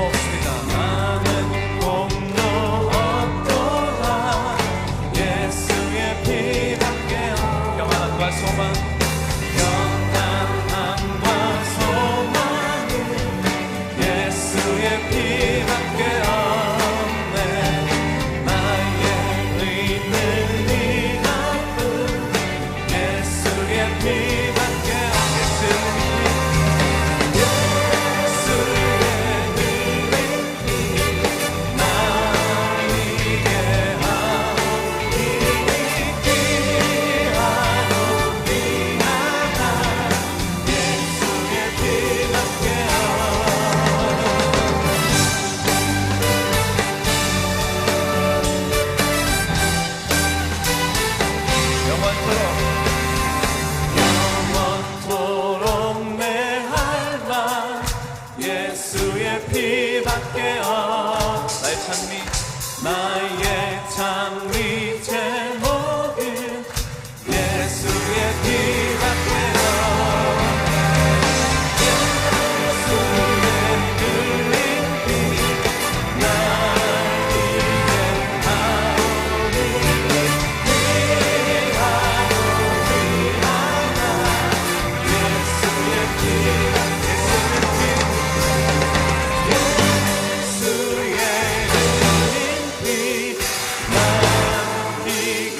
없습니다. 나는 공로 없도다. 예수의 피밖에 평안함과 소망, 평안함과 소망은 예수의 피밖에 없네. 나의 의는 네 나쁜 예수의 피밖에 없네. 영원토록 내 할망 예수의 피밖에 없. 나의 찬미, 나의 찬미 제목은 예수의 피밖에 없. 예수의 흘린 피 날 위해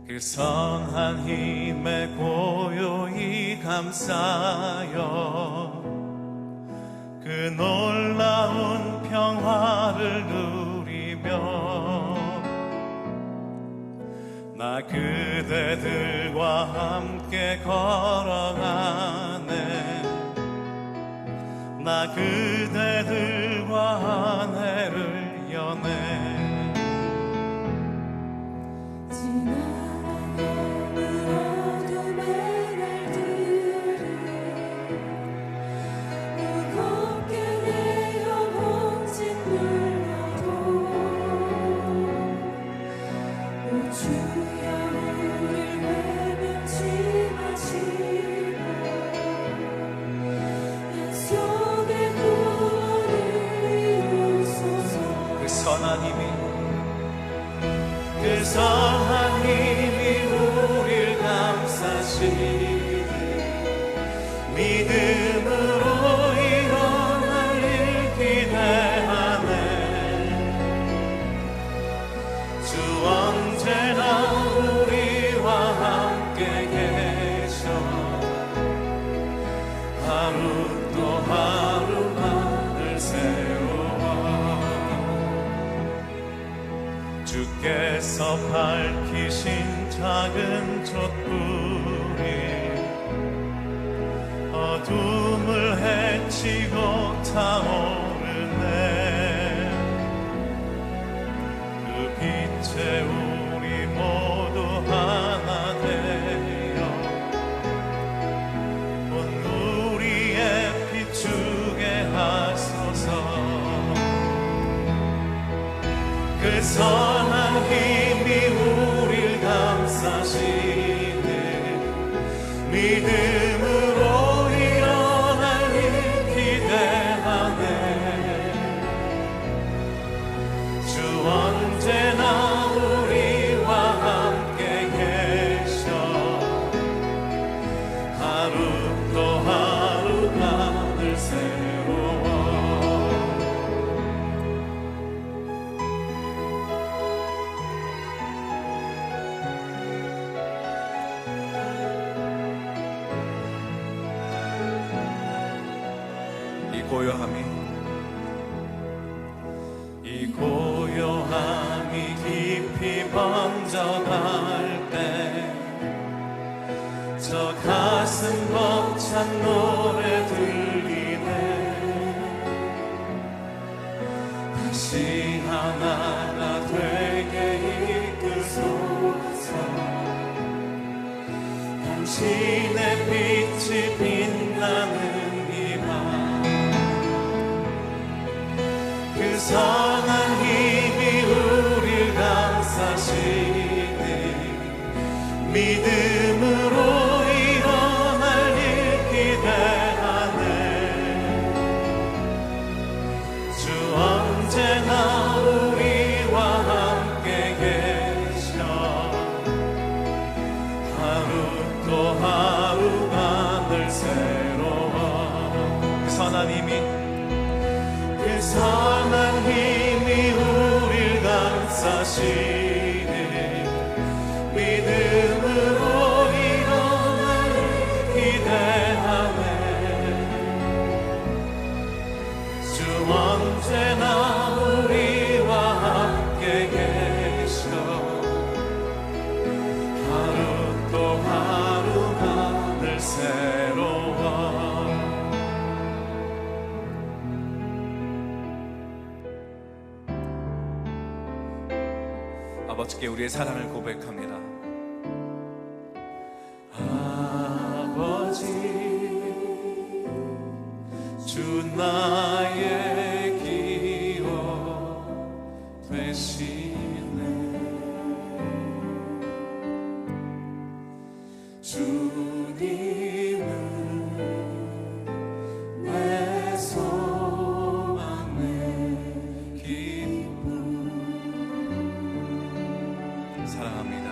그 선한 힘에 고요히 감싸여 그 놀라운 평화를 누리며 나 그대들과 함께 걸어가네. 나 그대들과 한 해를 여네. 그 선한 힘이 우릴 감싸시니 믿음으로 일어날 일 기대하네. 주 언제나 우리와 함께 계셔. 하루 또 하루 하늘 세워 주께서 밝히신 작은 촛불이 어둠을 헤치고 타오르네. 그 빛에 우리 모두 하나 되어 온 우리의 비추게 하소서. 그 선한 힘이 우릴 감싸시네. 믿음으로 일어날 일 기대하네. 주 언제나 우리와 함께 계셔. 고요함이 이 고요함이 깊이 번져갈 때 저 가슴 벅찬 노래 들리네. 다시 하나가 되게 이끄소서. 당신의 빛이 빛나는 이 밤 그 선한 힘이 우릴 감싸시네. 믿음으로 일어날 일 기대하네. 주 언제나 우리와 함께 계셔. 하루 또 하루가 늘 새로워. 그 선한 힘이 우릴 감싸시네. 믿음으로 일어날 기대하네. 주 언제나 우리와 함께 계셔. 하루 또 하루가 늘 새로워. 아버지께 우리의 사랑을 고백합니다. 아버지, 주 나의 기억 되시네. 주님은 내 소망 내 기쁨. 사랑합니다.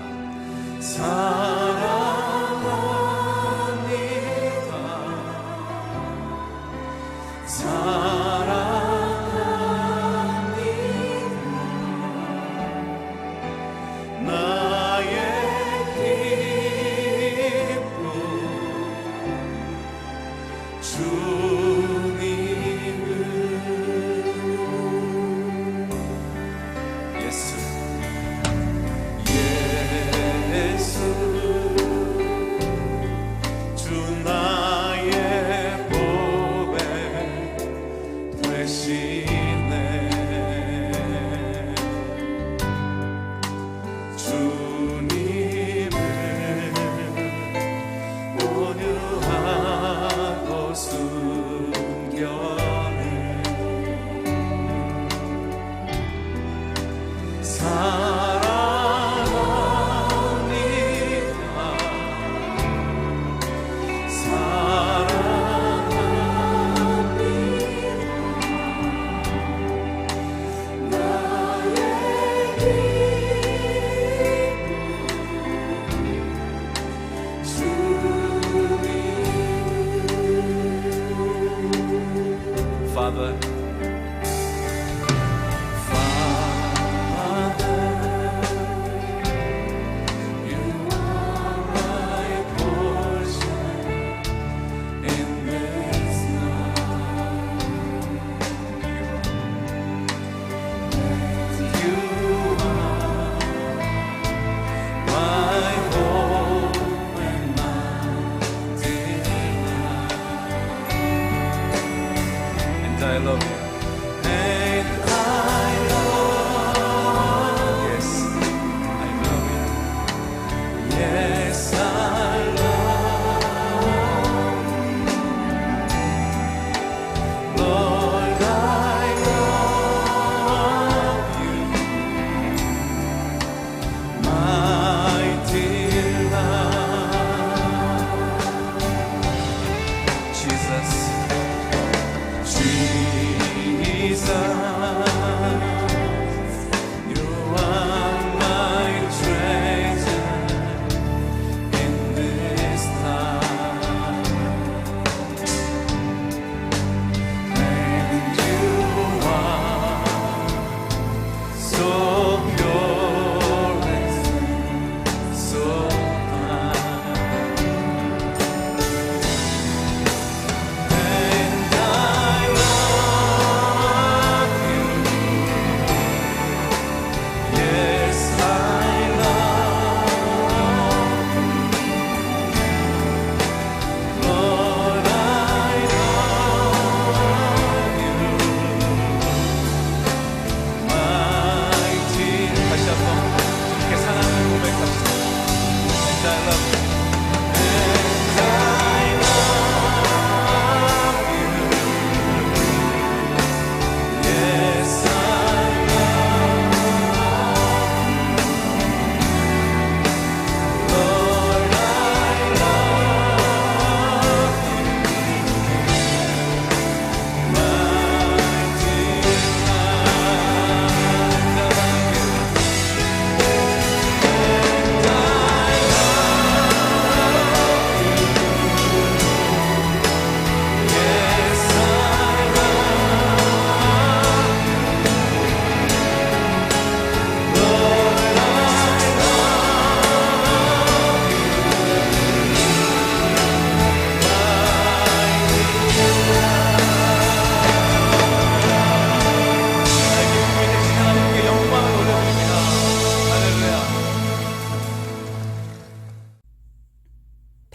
나의 기쁨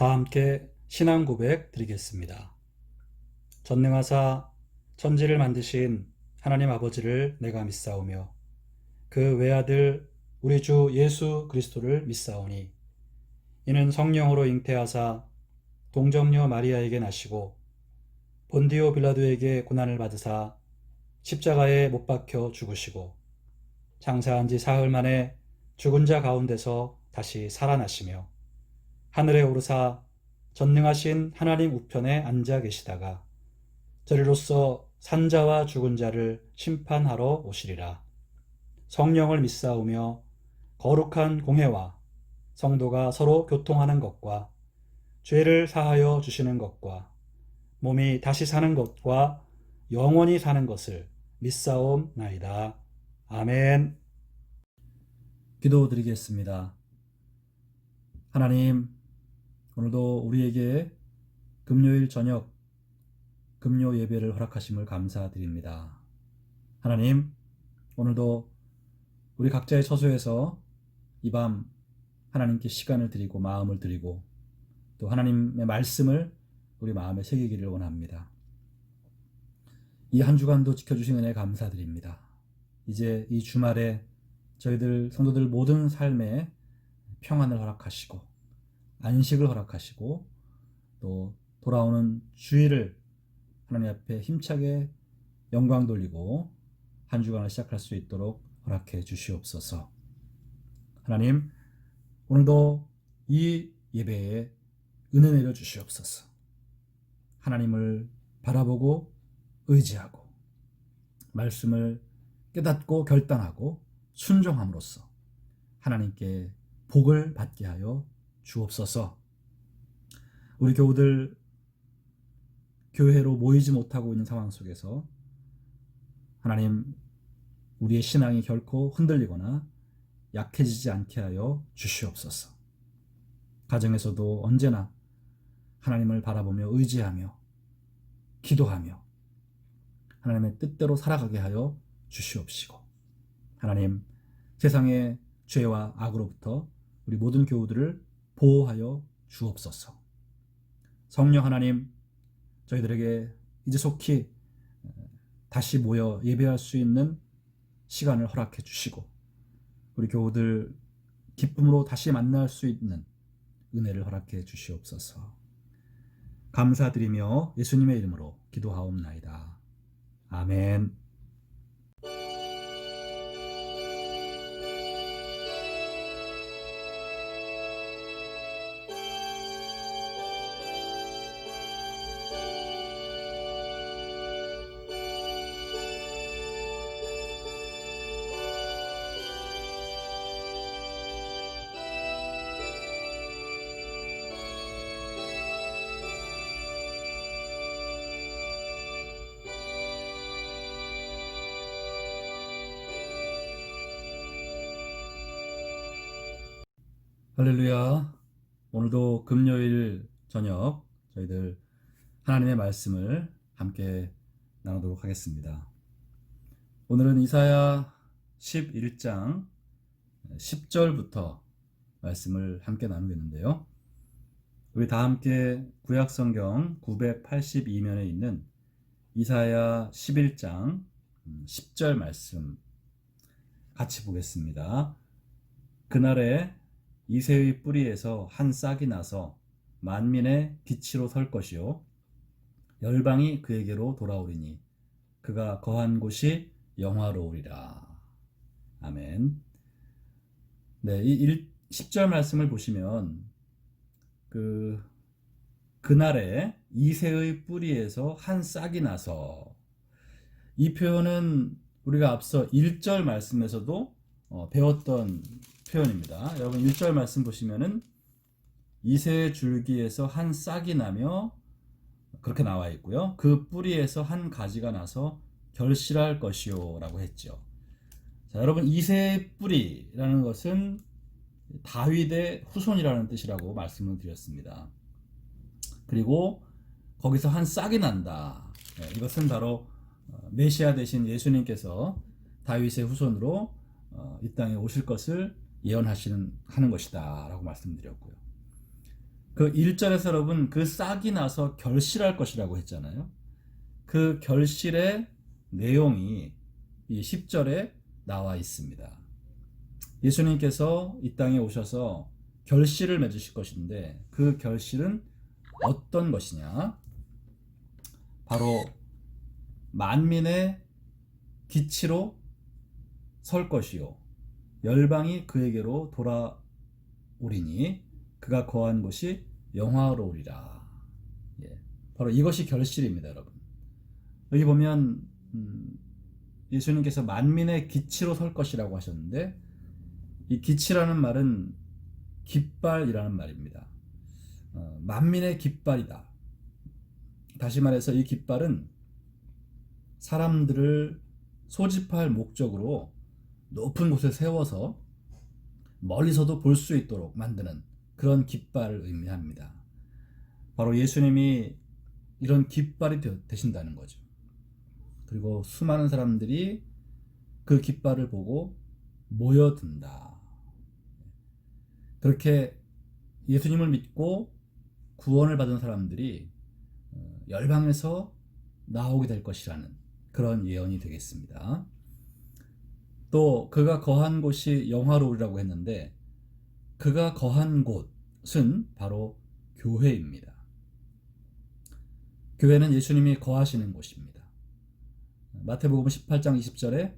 다 함께 신앙 고백 드리겠습니다. 전능하사 천지를 만드신 하나님 아버지를 내가 믿사오며 그 외아들 우리 주 예수 그리스도를 믿사오니 이는 성령으로 잉태하사 동정녀 마리아에게 나시고 본디오 빌라도에게 고난을 받으사 십자가에 못 박혀 죽으시고 장사한 지 사흘 만에 죽은 자 가운데서 다시 살아나시며 하늘에 오르사 전능하신 하나님 우편에 앉아 계시다가 저리로서 산자와 죽은 자를 심판하러 오시리라. 성령을 믿사오며 거룩한 공회와 성도가 서로 교통하는 것과 죄를 사하여 주시는 것과 몸이 다시 사는 것과 영원히 사는 것을 믿사옵나이다. 아멘. 기도드리겠습니다. 하나님, 오늘도 우리에게 금요일 저녁 금요 예배를 허락하심을 감사드립니다. 하나님, 오늘도 우리 각자의 처소에서 이 밤 하나님께 시간을 드리고 마음을 드리고 또 하나님의 말씀을 우리 마음에 새기기를 원합니다. 이 한 주간도 지켜주신 은혜 감사드립니다. 이제 이 주말에 저희들 성도들 모든 삶에 평안을 허락하시고 안식을 허락하시고 또 돌아오는 주일을 하나님 앞에 힘차게 영광 돌리고 한 주간을 시작할 수 있도록 허락해 주시옵소서. 하나님, 오늘도 이 예배에 은혜 내려 주시옵소서. 하나님을 바라보고 의지하고 말씀을 깨닫고 결단하고 순종함으로써 하나님께 복을 받게 하여 주옵소서. 우리 교우들 교회로 모이지 못하고 있는 상황 속에서 하나님, 우리의 신앙이 결코 흔들리거나 약해지지 않게 하여 주시옵소서. 가정에서도 언제나 하나님을 바라보며 의지하며 기도하며 하나님의 뜻대로 살아가게 하여 주시옵시고, 하나님, 세상의 죄와 악으로부터 우리 모든 교우들을 보호하여 주옵소서. 성령 하나님, 저희들에게 이제 속히 다시 모여 예배할 수 있는 시간을 허락해 주시고 우리 교우들 기쁨으로 다시 만날 수 있는 은혜를 허락해 주시옵소서. 감사드리며 예수님의 이름으로 기도하옵나이다. 아멘. 할렐루야. 오늘도 금요일 저녁 저희들 하나님의 말씀을 함께 나누도록 하겠습니다. 오늘은 이사야 11장 10절부터 말씀을 함께 나누겠는데요. 우리 다 함께 구약성경 982면에 있는 이사야 11장 10절 말씀 같이 보겠습니다. 그날에 이새의 뿌리에서 한 싹이 나서 만민의 빛으로 설 것이요 열방이 그에게로 돌아오리니 그가 거한 곳이 영화로우리라. 아멘. 네, 이 10절 말씀을 보시면 그날에 이새의 뿌리에서 한 싹이 나서, 이 표현은 우리가 앞서 1절 말씀에서도 배웠던 표현입니다. 여러분 1절 말씀 보시면은 이새의 줄기에서 한 싹이 나며 그렇게 나와 있고요. 그 뿌리에서 한 가지가 나서 결실할 것이요 라고 했죠. 자, 여러분 이새의 뿌리라는 것은 다윗의 후손이라는 뜻이라고 말씀을 드렸습니다. 그리고 거기서 한 싹이 난다. 이것은 바로 메시아 되신 예수님께서 다윗의 후손으로 이 땅에 오실 것을 예언하는 것이다 라고 말씀드렸고요. 그 1절에서 여러분 그 싹이 나서 결실할 것이라고 했잖아요. 그 결실의 내용이 이 10절에 나와 있습니다. 예수님께서 이 땅에 오셔서 결실을 맺으실 것인데 그 결실은 어떤 것이냐? 바로 만민의 기치로 설 것이요 열방이 그에게로 돌아오리니 그가 거한 곳이 영화로우리라. 예, 바로 이것이 결실입니다, 여러분. 여기 보면 예수님께서 만민의 기치로 설 것이라고 하셨는데 이 기치라는 말은 깃발이라는 말입니다. 만민의 깃발이다. 다시 말해서 이 깃발은 사람들을 소집할 목적으로 높은 곳에 세워서 멀리서도 볼 수 있도록 만드는 그런 깃발을 의미합니다. 바로 예수님이 이런 깃발이 되신다는 거죠. 그리고 수많은 사람들이 그 깃발을 보고 모여든다. 그렇게 예수님을 믿고 구원을 받은 사람들이 열방에서 나오게 될 것이라는 그런 예언이 되겠습니다. 또 그가 거한 곳이 영화로우리라고 했는데 그가 거한 곳은 바로 교회입니다. 교회는 예수님이 거하시는 곳입니다. 마태복음 18장 20절에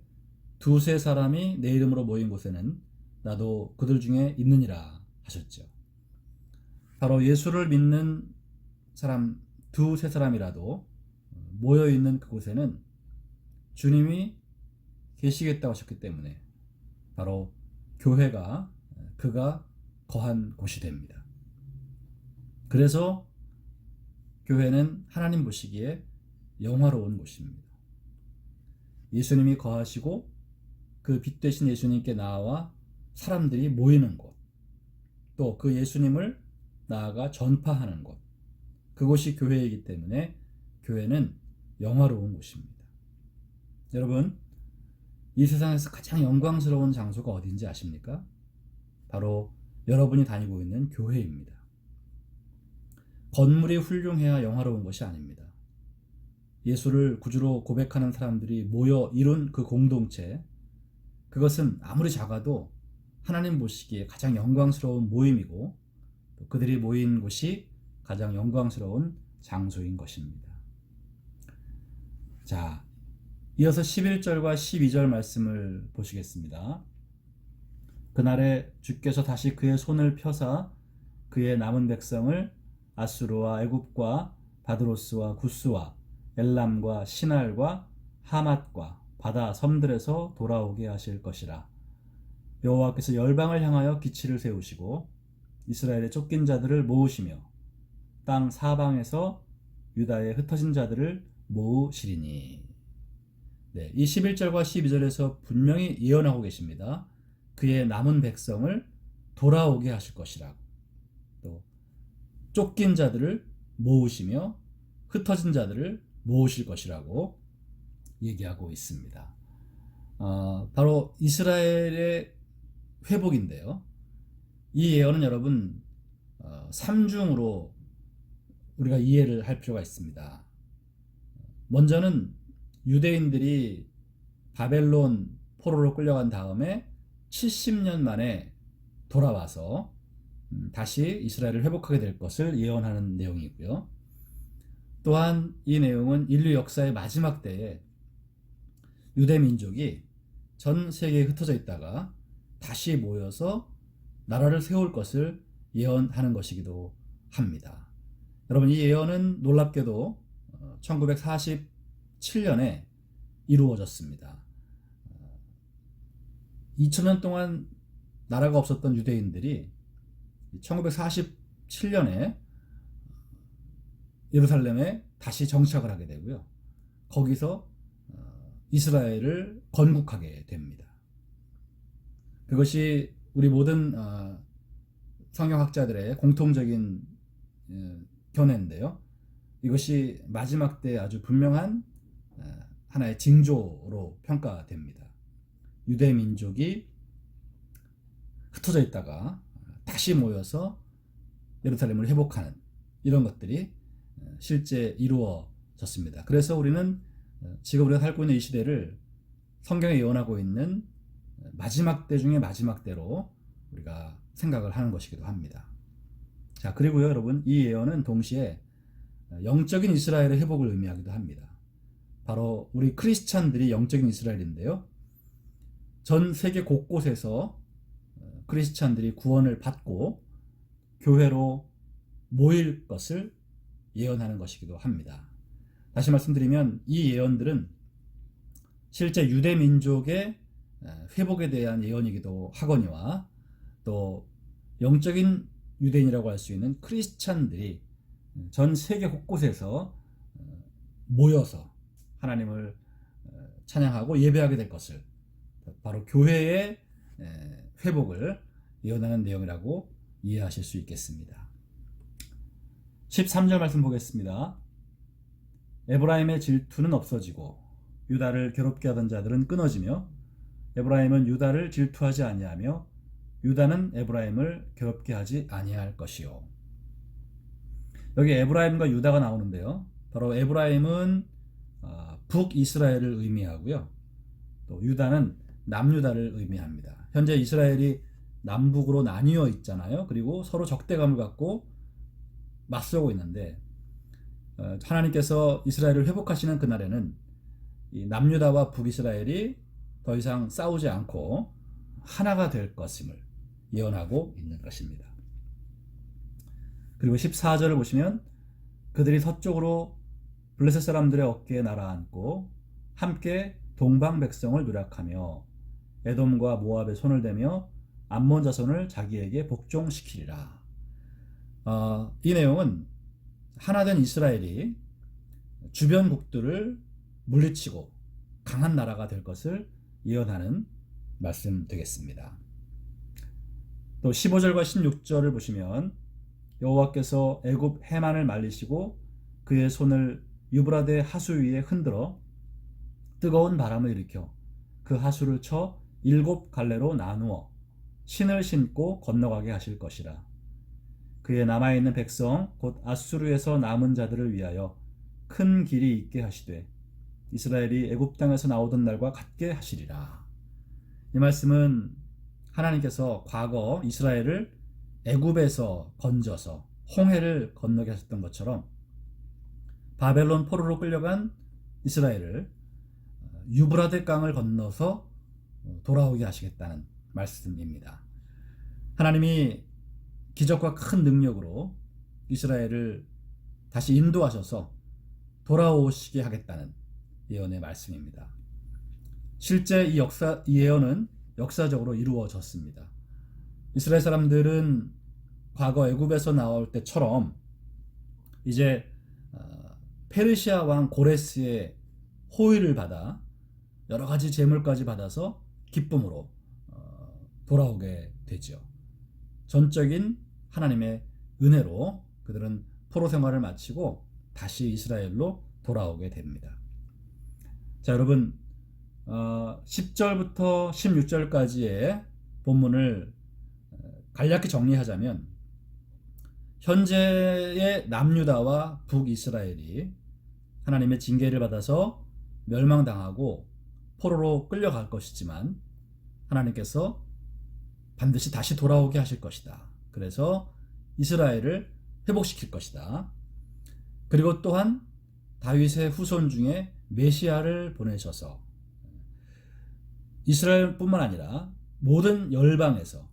두세 사람이 내 이름으로 모인 곳에는 나도 그들 중에 있느니라 하셨죠. 바로 예수를 믿는 사람 두세 사람이라도 모여있는 그곳에는 주님이 계시겠다고 하셨기 때문에 바로 교회가 그가 거한 곳이 됩니다. 그래서 교회는 하나님 보시기에 영화로운 곳입니다. 예수님이 거하시고 그 빛 되신 예수님께 나와 사람들이 모이는 곳, 또 그 예수님을 나아가 전파하는 곳, 그곳이 교회이기 때문에 교회는 영화로운 곳입니다. 여러분, 이 세상에서 가장 영광스러운 장소가 어딘지 아십니까? 바로 여러분이 다니고 있는 교회입니다. 건물이 훌륭해야 영화로운 것이 아닙니다. 예수를 구주로 고백하는 사람들이 모여 이룬 그 공동체, 그것은 아무리 작아도 하나님 보시기에 가장 영광스러운 모임이고 또 그들이 모인 곳이 가장 영광스러운 장소인 것입니다. 자, 이어서 11절과 12절 말씀을 보시겠습니다. 그날에 주께서 다시 그의 손을 펴사 그의 남은 백성을 아수르와 애굽과 바드로스와 구스와 엘람과 시날과 하맛과 바다 섬들에서 돌아오게 하실 것이라. 여호와께서 열방을 향하여 기치를 세우시고 이스라엘의 쫓긴 자들을 모으시며 땅 사방에서 유다의 흩어진 자들을 모으시리니. 네, 이 11절과 12절에서 분명히 예언하고 계십니다. 그의 남은 백성을 돌아오게 하실 것이라. 또 쫓긴 자들을 모으시며 흩어진 자들을 모으실 것이라고 얘기하고 있습니다. 바로 이스라엘의 회복인데요. 이 예언은 여러분 3중으로 우리가 이해를 할 필요가 있습니다. 먼저는 유대인들이 바벨론 포로로 끌려간 다음에 70년 만에 돌아와서 다시 이스라엘을 회복하게 될 것을 예언하는 내용이고요. 또한 이 내용은 인류 역사의 마지막 때에 유대 민족이 전 세계에 흩어져 있다가 다시 모여서 나라를 세울 것을 예언하는 것이기도 합니다. 여러분, 이 예언은 놀랍게도 1947년에 이루어졌습니다. 2000년 동안 나라가 없었던 유대인들이 1947년에 예루살렘에 다시 정착을 하게 되고요. 거기서 이스라엘을 건국하게 됩니다. 그것이 우리 모든 성경학자들의 공통적인 견해인데요. 이것이 마지막 때 아주 분명한 하나의 징조로 평가됩니다. 유대 민족이 흩어져 있다가 다시 모여서 예루살렘을 회복하는 이런 것들이 실제 이루어졌습니다. 그래서 우리는 지금 우리가 살고 있는 이 시대를 성경에 예언하고 있는 마지막 때 중에 마지막 때로 우리가 생각을 하는 것이기도 합니다. 자, 그리고요, 여러분, 이 예언은 동시에 영적인 이스라엘의 회복을 의미하기도 합니다. 바로 우리 크리스찬들이 영적인 이스라엘인데요. 전 세계 곳곳에서 크리스찬들이 구원을 받고 교회로 모일 것을 예언하는 것이기도 합니다. 다시 말씀드리면 이 예언들은 실제 유대 민족의 회복에 대한 예언이기도 하거니와 또 영적인 유대인이라고 할 수 있는 크리스찬들이 전 세계 곳곳에서 모여서 하나님을 찬양하고 예배하게 될 것을, 바로 교회의 회복을 예언하는 내용이라고 이해하실 수 있겠습니다. 13절 말씀 보겠습니다. 에브라임의 질투는 없어지고 유다를 괴롭게 하던 자들은 끊어지며 에브라임은 유다를 질투하지 아니하며 유다는 에브라임을 괴롭게 하지 아니할 것이요. 여기 에브라임과 유다가 나오는데요. 바로 에브라임은 북이스라엘을 의미하고요. 또 유다는 남유다를 의미합니다. 현재 이스라엘이 남북으로 나뉘어 있잖아요. 그리고 서로 적대감을 갖고 맞서고 있는데 하나님께서 이스라엘을 회복하시는 그날에는 이 남유다와 북이스라엘이 더 이상 싸우지 않고 하나가 될 것임을 예언하고 있는 것입니다. 그리고 14절을 보시면 그들이 서쪽으로 블레셋 사람들의 어깨에 날아앉고 함께 동방 백성을 누락하며 에돔과 모압의 손을 대며 암몬 자손을 자기에게 복종시키리라. 이 내용은 하나된 이스라엘이 주변국들을 물리치고 강한 나라가 될 것을 예언하는 말씀 되겠습니다. 또 15절과 16절을 보시면 여호와께서 애굽 해만을 말리시고 그의 손을 유브라데 하수 위에 흔들어 뜨거운 바람을 일으켜 그 하수를 쳐 7갈래로 나누어 신을 신고 건너가게 하실 것이라. 그의 남아있는 백성 곧 아수르에서 남은 자들을 위하여 큰 길이 있게 하시되 이스라엘이 애굽 땅에서 나오던 날과 같게 하시리라. 이 말씀은 하나님께서 과거 이스라엘을 애굽에서 건져서 홍해를 건너게 하셨던 것처럼 바벨론 포로로 끌려간 이스라엘을 유브라데 강을 건너서 돌아오게 하시겠다는 말씀입니다. 하나님이 기적과 큰 능력으로 이스라엘을 다시 인도하셔서 돌아오시게 하겠다는 예언의 말씀입니다. 실제 이 예언은 역사적으로 이루어졌습니다. 이스라엘 사람들은 과거 애굽에서 나올 때처럼 이제 페르시아 왕 고레스의 호의를 받아 여러 가지 재물까지 받아서 기쁨으로 돌아오게 되죠. 전적인 하나님의 은혜로 그들은 포로 생활을 마치고 다시 이스라엘로 돌아오게 됩니다. 자, 여러분, 10절부터 16절까지의 본문을 간략히 정리하자면 현재의 남유다와 북이스라엘이 하나님의 징계를 받아서 멸망당하고 포로로 끌려갈 것이지만 하나님께서 반드시 다시 돌아오게 하실 것이다. 그래서 이스라엘을 회복시킬 것이다. 그리고 또한 다윗의 후손 중에 메시아를 보내셔서 이스라엘뿐만 아니라 모든 열방에서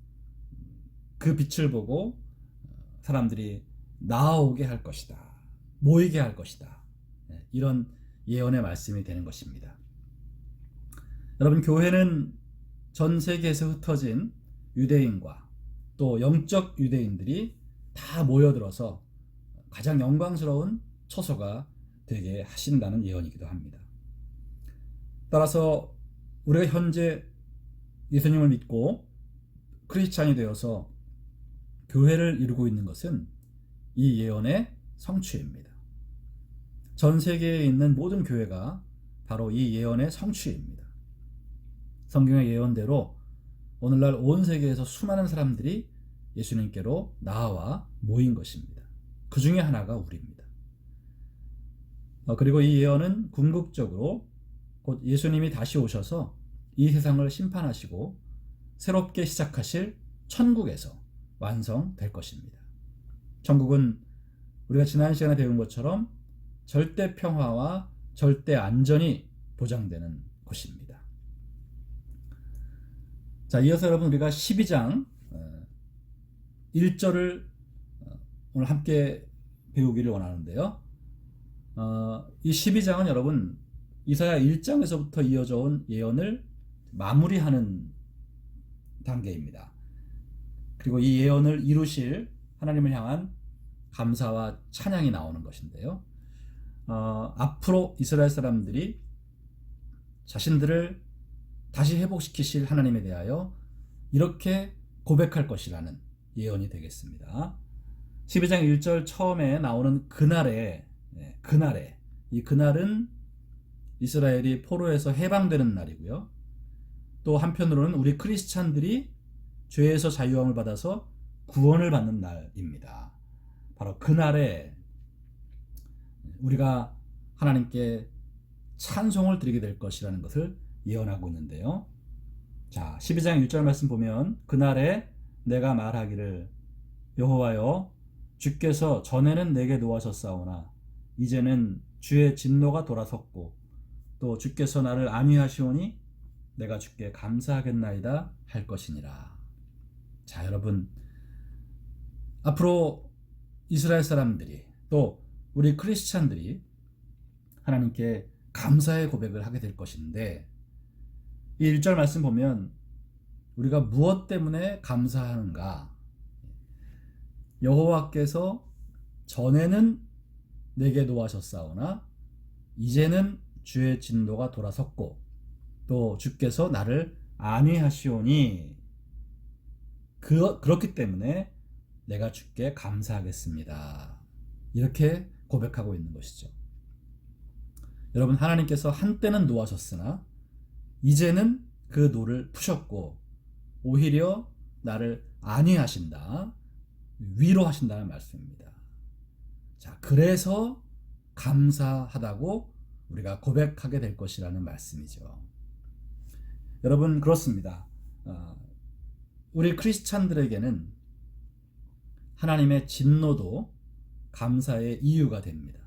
그 빛을 보고 사람들이 나아오게 할 것이다. 모이게 할 것이다. 이런 예언의 말씀이 되는 것입니다. 여러분, 교회는 전 세계에서 흩어진 유대인과 또 영적 유대인들이 다 모여들어서 가장 영광스러운 처소가 되게 하신다는 예언이기도 합니다. 따라서 우리가 현재 예수님을 믿고 크리스찬이 되어서 교회를 이루고 있는 것은 이 예언의 성취입니다. 전 세계에 있는 모든 교회가 바로 이 예언의 성취입니다. 성경의 예언대로 오늘날 온 세계에서 수많은 사람들이 예수님께로 나아와 모인 것입니다. 그 중에 하나가 우리입니다. 그리고 이 예언은 궁극적으로 곧 예수님이 다시 오셔서 이 세상을 심판하시고 새롭게 시작하실 천국에서 완성될 것입니다. 천국은 우리가 지난 시간에 배운 것처럼 절대 평화와 절대 안전이 보장되는 곳입니다. 자, 이어서 여러분 우리가 12장 1절을 오늘 함께 배우기를 원하는데요. 이 12장은 여러분 이사야 1장에서부터 이어져 온 예언을 마무리하는 단계입니다. 그리고 이 예언을 이루실 하나님을 향한 감사와 찬양이 나오는 것인데요. 앞으로 이스라엘 사람들이 자신들을 다시 회복시키실 하나님에 대하여 이렇게 고백할 것이라는 예언이 되겠습니다. 12장 1절 처음에 나오는 그날에 이 그날은 이스라엘이 포로에서 해방되는 날이고요. 또 한편으로는 우리 크리스찬들이 죄에서 자유함을 받아서 구원을 받는 날입니다. 바로 그날에 우리가 하나님께 찬송을 드리게 될 것이라는 것을 예언하고 있는데요. 자, 12장 1절 말씀 보면 그날에 내가 말하기를 여호와여 주께서 전에는 내게 노하셨사오나 이제는 주의 진노가 돌아섰고 또 주께서 나를 안위하시오니 내가 주께 감사하겠나이다 할 것이니라. 자, 여러분 앞으로 이스라엘 사람들이 또 우리 크리스찬들이 하나님께 감사의 고백을 하게 될 것인데 이 1절 말씀 보면 우리가 무엇 때문에 감사하는가? 여호와께서 전에는 내게 노하셨사오나 이제는 주의 진노가 돌아섰고 또 주께서 나를 안위하시오니 그렇기 때문에 내가 주께 감사하겠습니다. 이렇게 고백하고 있는 것이죠. 여러분 하나님께서 한때는 노하셨으나 이제는 그 노를 푸셨고 오히려 나를 안위하신다, 위로하신다는 말씀입니다. 자, 그래서 감사하다고 우리가 고백하게 될 것이라는 말씀이죠. 여러분 그렇습니다. 우리 크리스찬들에게는 하나님의 진노도 감사의 이유가 됩니다.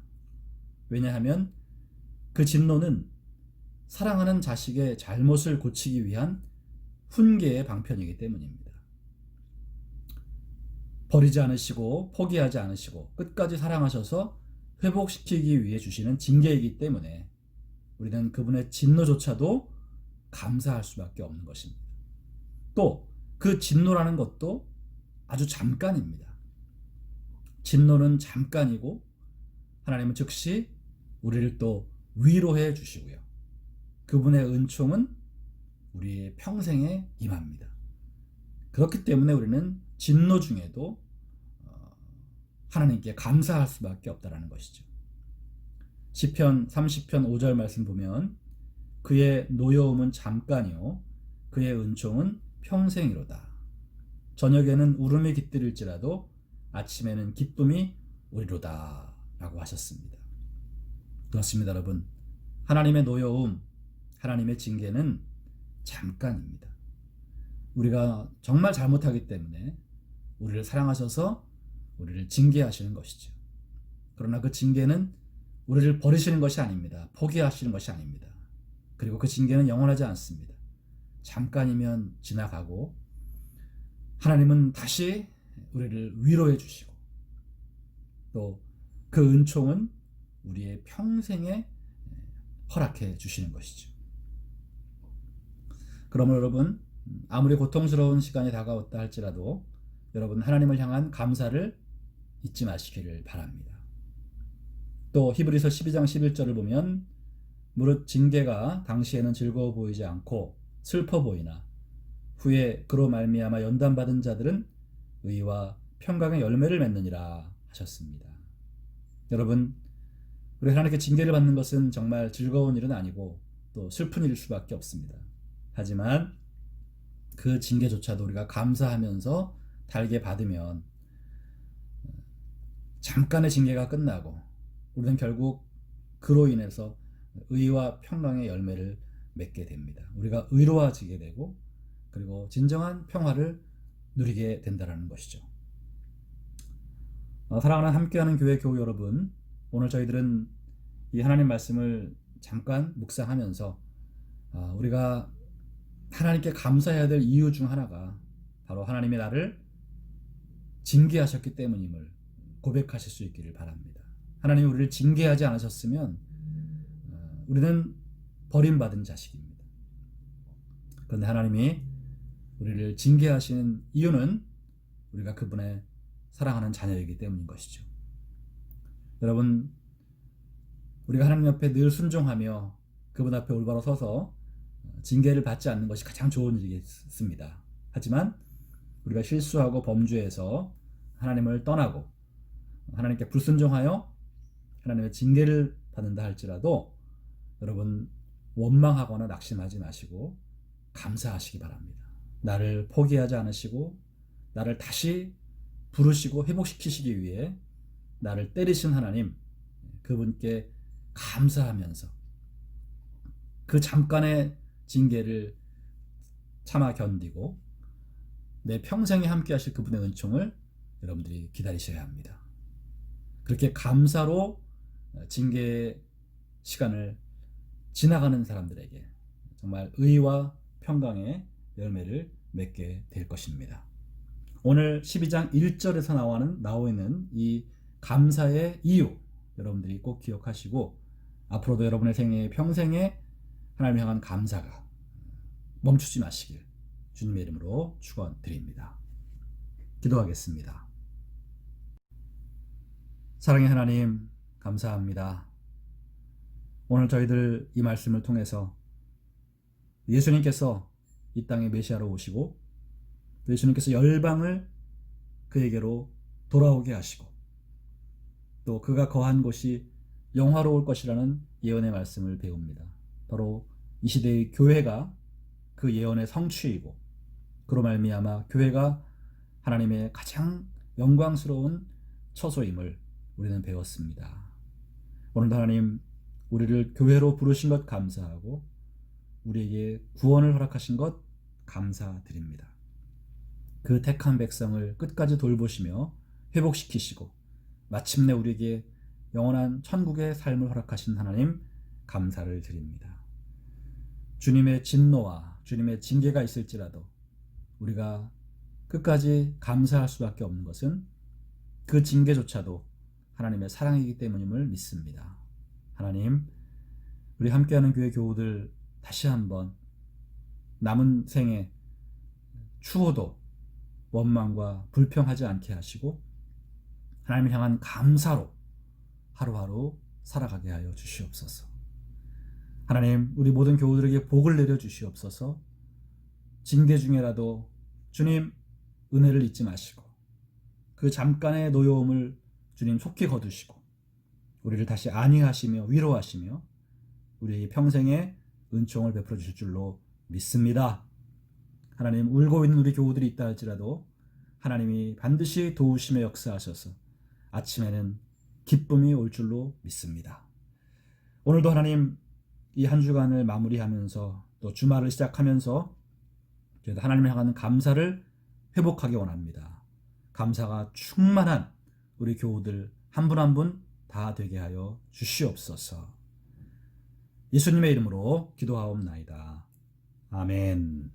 왜냐하면 그 진노는 사랑하는 자식의 잘못을 고치기 위한 훈계의 방편이기 때문입니다. 버리지 않으시고 포기하지 않으시고 끝까지 사랑하셔서 회복시키기 위해 주시는 징계이기 때문에 우리는 그분의 진노조차도 감사할 수밖에 없는 것입니다. 또 그 진노라는 것도 아주 잠깐입니다. 진노는 잠깐이고 하나님은 즉시 우리를 또 위로해 주시고요. 그분의 은총은 우리의 평생에 임합니다. 그렇기 때문에 우리는 진노 중에도 하나님께 감사할 수밖에 없다는 것이죠. 시편 30편 5절 말씀 보면 그의 노여움은 잠깐이요 그의 은총은 평생이로다. 저녁에는 울음이 깃들일지라도 아침에는 기쁨이 오리로다 라고 하셨습니다. 그렇습니다, 여러분. 하나님의 노여움, 하나님의 징계는 잠깐입니다. 우리가 정말 잘못하기 때문에 우리를 사랑하셔서 우리를 징계하시는 것이죠. 그러나 그 징계는 우리를 버리시는 것이 아닙니다. 포기하시는 것이 아닙니다. 그리고 그 징계는 영원하지 않습니다. 잠깐이면 지나가고 하나님은 다시 우리를 위로해 주시고 또 그 은총은 우리의 평생에 허락해 주시는 것이죠. 그러므로 여러분 아무리 고통스러운 시간이 다가왔다 할지라도 여러분 하나님을 향한 감사를 잊지 마시기를 바랍니다. 또 히브리서 12장 11절을 보면 무릇 징계가 당시에는 즐거워 보이지 않고 슬퍼 보이나 후에 그로 말미암아 연단받은 자들은 의와 평강의 열매를 맺느니라 하셨습니다. 여러분 우리 하나님께 징계를 받는 것은 정말 즐거운 일은 아니고 또 슬픈 일일 수밖에 없습니다. 하지만 그 징계조차도 우리가 감사하면서 달게 받으면 잠깐의 징계가 끝나고 우리는 결국 그로 인해서 의와 평강의 열매를 맺게 됩니다. 우리가 의로워지게 되고 그리고 진정한 평화를 누리게 된다는 것이죠. 사랑하는 함께하는 교회 교우 여러분, 오늘 저희들은 이 하나님 말씀을 잠깐 묵상하면서 우리가 하나님께 감사해야 될 이유 중 하나가 바로 하나님이 나를 징계하셨기 때문임을 고백하실 수 있기를 바랍니다. 하나님이 우리를 징계하지 않으셨으면 우리는 버림받은 자식입니다. 그런데 하나님이 우리를 징계하시는 이유는 우리가 그분의 사랑하는 자녀이기 때문인 것이죠. 여러분, 우리가 하나님 옆에 늘 순종하며 그분 앞에 올바로 서서 징계를 받지 않는 것이 가장 좋은 일이겠습니다. 하지만 우리가 실수하고 범죄해서 하나님을 떠나고 하나님께 불순종하여 하나님의 징계를 받는다 할지라도 여러분 원망하거나 낙심하지 마시고 감사하시기 바랍니다. 나를 포기하지 않으시고 나를 다시 부르시고 회복시키시기 위해 나를 때리신 하나님, 그분께 감사하면서 그 잠깐의 징계를 참아 견디고 내 평생에 함께 하실 그분의 은총을 여러분들이 기다리셔야 합니다. 그렇게 감사로 징계 시간을 지나가는 사람들에게 정말 의와 평강의 열매를 맺게 될 것입니다. 오늘 12장 1절에서 나와 있는 이 감사의 이유 여러분들이 꼭 기억하시고 앞으로도 여러분의 생애 평생에 하나님을 향한 감사가 멈추지 마시길 주님의 이름으로 축원드립니다. 기도하겠습니다. 사랑의 하나님, 감사합니다. 오늘 저희들 이 말씀을 통해서 예수님께서 이 땅에 메시아로 오시고 예수님께서 열방을 그에게로 돌아오게 하시고 또 그가 거한 곳이 영화로울 것이라는 예언의 말씀을 배웁니다. 바로 이 시대의 교회가 그 예언의 성취이고 그로 말미암아 교회가 하나님의 가장 영광스러운 처소임을 우리는 배웠습니다. 오늘도 하나님 우리를 교회로 부르신 것 감사하고 우리에게 구원을 허락하신 것 감사드립니다. 그 택한 백성을 끝까지 돌보시며 회복시키시고 마침내 우리에게 영원한 천국의 삶을 허락하신 하나님 감사를 드립니다. 주님의 진노와 주님의 징계가 있을지라도 우리가 끝까지 감사할 수밖에 없는 것은 그 징계조차도 하나님의 사랑이기 때문임을 믿습니다. 하나님, 우리 함께하는 교회 교우들 다시 한번 남은 생에 추호도 원망과 불평하지 않게 하시고 하나님을 향한 감사로 하루하루 살아가게 하여 주시옵소서. 하나님, 우리 모든 교우들에게 복을 내려 주시옵소서. 징계 중에라도 주님 은혜를 잊지 마시고 그 잠깐의 노여움을 주님 속히 거두시고 우리를 다시 안위하시며 위로하시며 우리의 평생에 은총을 베풀어 주실 줄로 믿습니다. 하나님, 울고 있는 우리 교우들이 있다 할지라도 하나님이 반드시 도우심에 역사하셔서 아침에는 기쁨이 올 줄로 믿습니다. 오늘도 하나님 이 한 주간을 마무리하면서 또 주말을 시작하면서 저희도 하나님을 향하는 감사를 회복하기 원합니다. 감사가 충만한 우리 교우들 한 분 한 분 다 되게 하여 주시옵소서. 예수님의 이름으로 기도하옵나이다. 아멘.